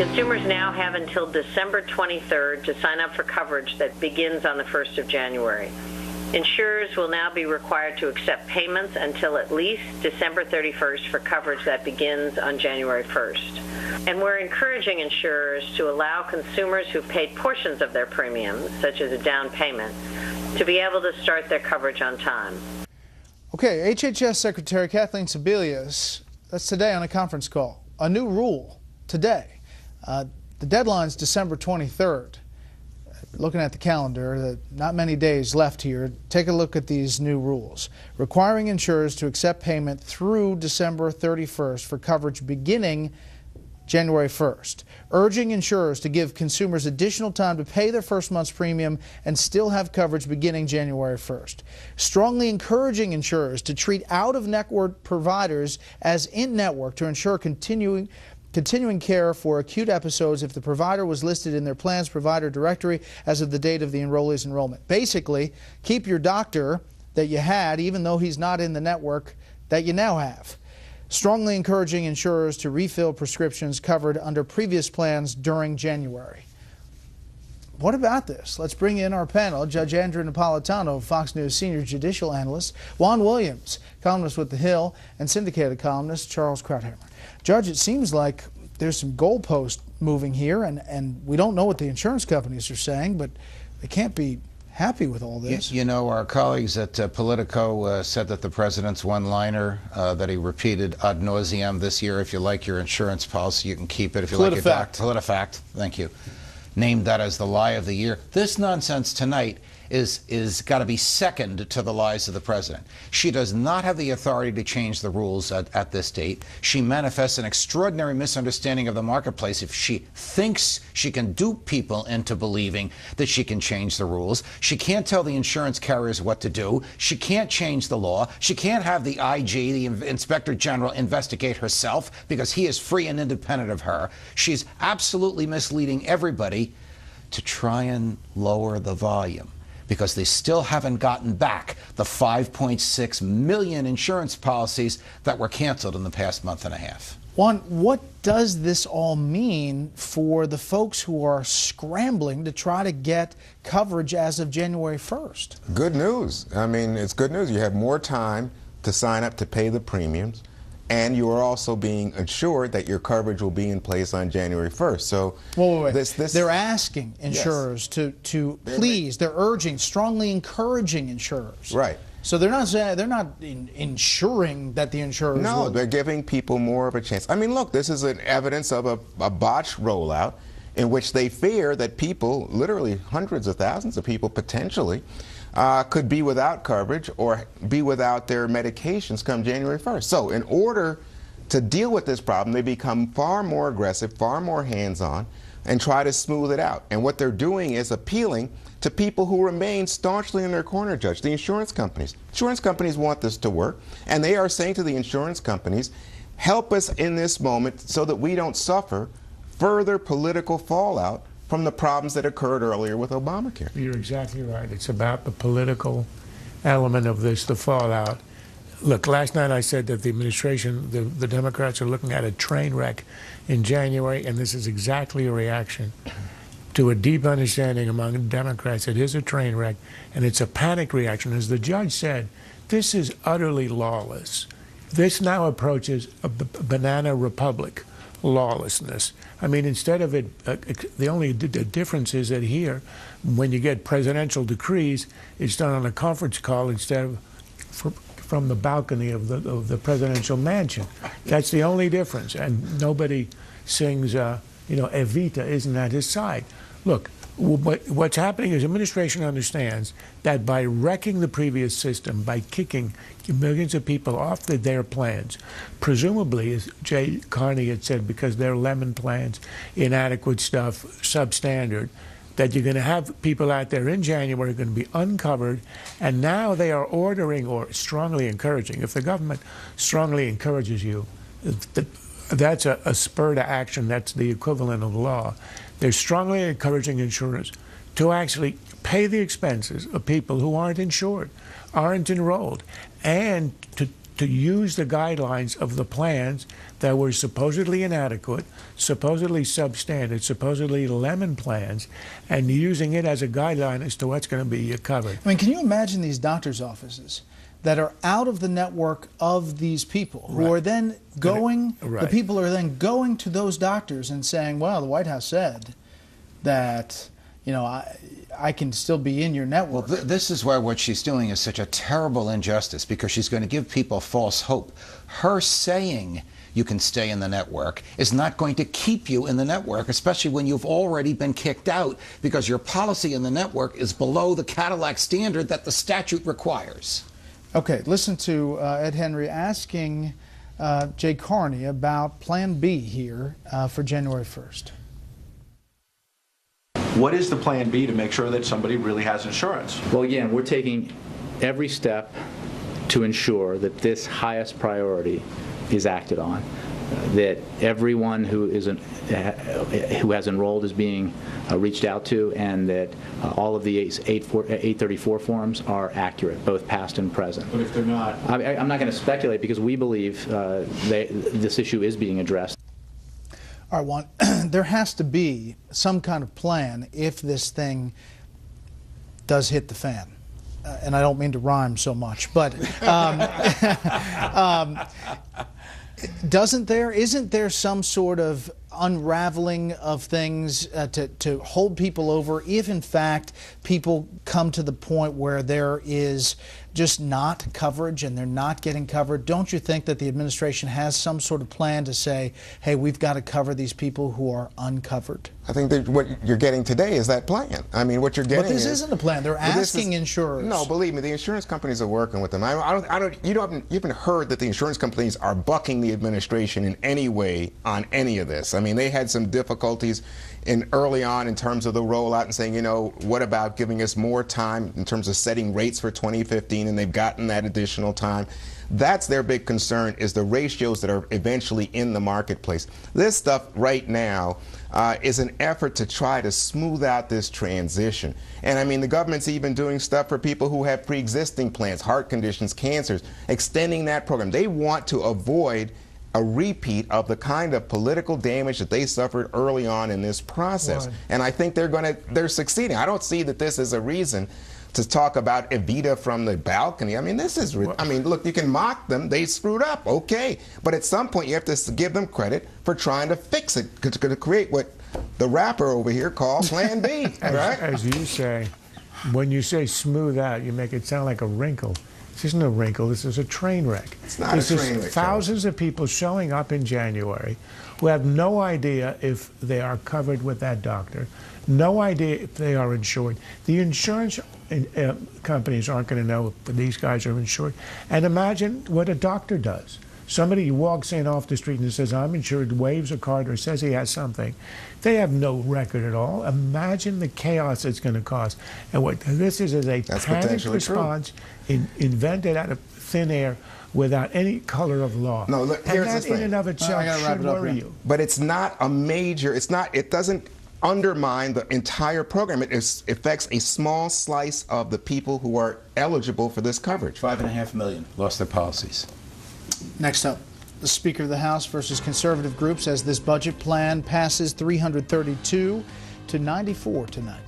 Consumers now have until December 23rd to sign up for coverage that begins on the 1st of January. Insurers will now be required to accept payments until at least December 31st for coverage that begins on January 1st. And we're encouraging insurers to allow consumers who've paid portions of their premiums, such as a down payment, to be able to start their coverage on time. Okay, HHS Secretary Kathleen Sebelius, that's today on a conference call. A new rule today. The deadline's December 23rd. Looking at the calendar, not many days left here. Take a look at these new rules. Requiring insurers to accept payment through December 31st for coverage beginning January 1st. Urging insurers to give consumers additional time to pay their first month's premium and still have coverage beginning January 1st. Strongly encouraging insurers to treat out-of-network providers as in-network to ensure continuing care for acute episodes if the provider was listed in their plan's provider directory as of the date of the enrollee's enrollment. Basically, keep your doctor that you had even though he's not in the network that you now have. Strongly encouraging insurers to refill prescriptions covered under previous plans during January. What about this? Let's bring in our panel. Judge Andrew Napolitano, Fox News senior judicial analyst, Juan Williams, columnist with The Hill, and syndicated columnist Charles Krauthammer. Judge, it seems like there's some goalpost moving here, and we don't know what the insurance companies are saying, but they can't be happy with all this. You know, our colleagues at Politico said that the president's one-liner that he repeated ad nauseum this year, if you like your insurance policy, you can keep it. If you like your PolitiFact, thank you, named that as the lie of the year. This nonsense tonight is got to be second to the lies of the president. She does not have the authority to change the rules at this date. She manifests an extraordinary misunderstanding of the marketplace if she thinks she can dupe people into believing that she can change the rules. She can't tell the insurance carriers what to do. She can't change the law. She can't have the IG, the Inspector General, investigate herself because he is free and independent of her. She's absolutely misleading everybody to try and lower the volume, because they still haven't gotten back the 5.6 million insurance policies that were canceled in the past month and a half. Juan, what does this all mean for the folks who are scrambling to try to get coverage as of January 1st? Good news. I mean, it's good news. You have more time to sign up to pay the premiums, and you are also being assured that your coverage will be in place on January 1st. So wait. They're asking insurers to please, they're urging, strongly encouraging insurers. Right. So they're not saying, they're not ensuring that the insurers No, will. They're giving people more of a chance. I mean, look, this is an evidence of a botched rollout in which they fear that people, literally hundreds of thousands of people potentially, could be without coverage or be without their medications come January 1st. So in order to deal with this problem, they become far more aggressive, far more hands-on, and try to smooth it out. And what they're doing is appealing to people who remain staunchly in their corner, Judge, the insurance companies. Insurance companies want this to work, and they are saying to the insurance companies, help us in this moment so that we don't suffer further political fallout from the problems that occurred earlier with Obamacare. You're exactly right. It's about the political element of this, the fallout. Look, last night I said that the administration, the Democrats are looking at a train wreck in January, and this is exactly a reaction to a deep understanding among Democrats. It is a train wreck, and it's a panic reaction. As the judge said, this is utterly lawless. This now approaches a banana republic lawlessness. I mean, instead of it, the only difference is that here, when you get presidential decrees, it's done on a conference call instead of from the balcony of the presidential mansion. That's the only difference, and nobody sings, Evita isn't at his side. Look, what's happening is administration understands that by wrecking the previous system, by kicking millions of people off their plans, presumably, as Jay Carney had said, because they're lemon plans, inadequate stuff, substandard, that you're going to have people out there in January going to be uncovered, and now they are ordering or strongly encouraging. If the government strongly encourages you, that's a spur to action. That's the equivalent of law. They're strongly encouraging insurers to actually pay the expenses of people who aren't insured, aren't enrolled, and to use the guidelines of the plans that were supposedly inadequate, supposedly substandard, supposedly lemon plans, and using it as a guideline as to what's going to be covered. I mean, can you imagine these doctors' offices that are out of the network of these people who are then going, the people are then going to those doctors and saying, well, the White House said that, you know, I can still be in your network. Well, this is why what she's doing is such a terrible injustice, because she's going to give people false hope. Her saying you can stay in the network is not going to keep you in the network, especially when you've already been kicked out because your policy in the network is below the Cadillac standard that the statute requires. Okay, listen to Ed Henry asking Jay Carney about Plan B here for January 1st. What is the Plan B to make sure that somebody really has insurance? Well, again, we're taking every step to ensure that this highest priority is acted on, that everyone who has enrolled is being reached out to, and that all of the 834 forms are accurate, both past and present. But if they're not? I'm not going to speculate, because we believe this issue is being addressed. All right, Juan, there has to be some kind of plan if this thing does hit the fan. And I don't mean to rhyme so much, but isn't there some sort of unraveling of things to hold people over if, in fact, people come to the point where there is just not coverage and they're not getting covered? Don't you think that the administration has some sort of plan to say, hey, we've got to cover these people who are uncovered? I think that what you're getting today is that plan. I mean, what you're getting. But this isn't a plan. They're asking insurers. No, believe me, the insurance companies are working with them. You haven't heard that the insurance companies are bucking the administration in any way on any of this. I mean, they had some difficulties early on in terms of the rollout and saying, you know, what about giving us more time in terms of setting rates for 2015, and they've gotten that additional time. That's their big concern, is the ratios that are eventually in the marketplace. This stuff right now is an effort to try to smooth out this transition. And I mean, the government's even doing stuff for people who have pre-existing plans, heart conditions, cancers, extending that program. They want to avoid a repeat of the kind of political damage that they suffered early on in this process. Right. And I think they're succeeding. I don't see that this is a reason to talk about Evita from the balcony. I mean, look, you can mock them. They screwed up, okay. But at some point, you have to give them credit for trying to fix it, to create what the rapper over here called Plan B, right? As you say, when you say smooth out, you make it sound like a wrinkle. This isn't a wrinkle. This is a train wreck. It's not a train wreck. Thousands of people showing up in January who have no idea if they are covered with that doctor, no idea if they are insured. The insurance companies aren't going to know if these guys are insured. And imagine what a doctor does. Somebody walks in off the street and says, I'm insured, waves a card or says he has something. They have no record at all. Imagine the chaos it's going to cause. And what this is a panicked response invented out of thin air without any color of law. No, look, and that in and of itself should worry you. But it's not a major, it doesn't undermine the entire program. It affects a small slice of the people who are eligible for this coverage. 5.5 million lost their policies. Next up, the Speaker of the House versus conservative groups as this budget plan passes 332 to 94 tonight.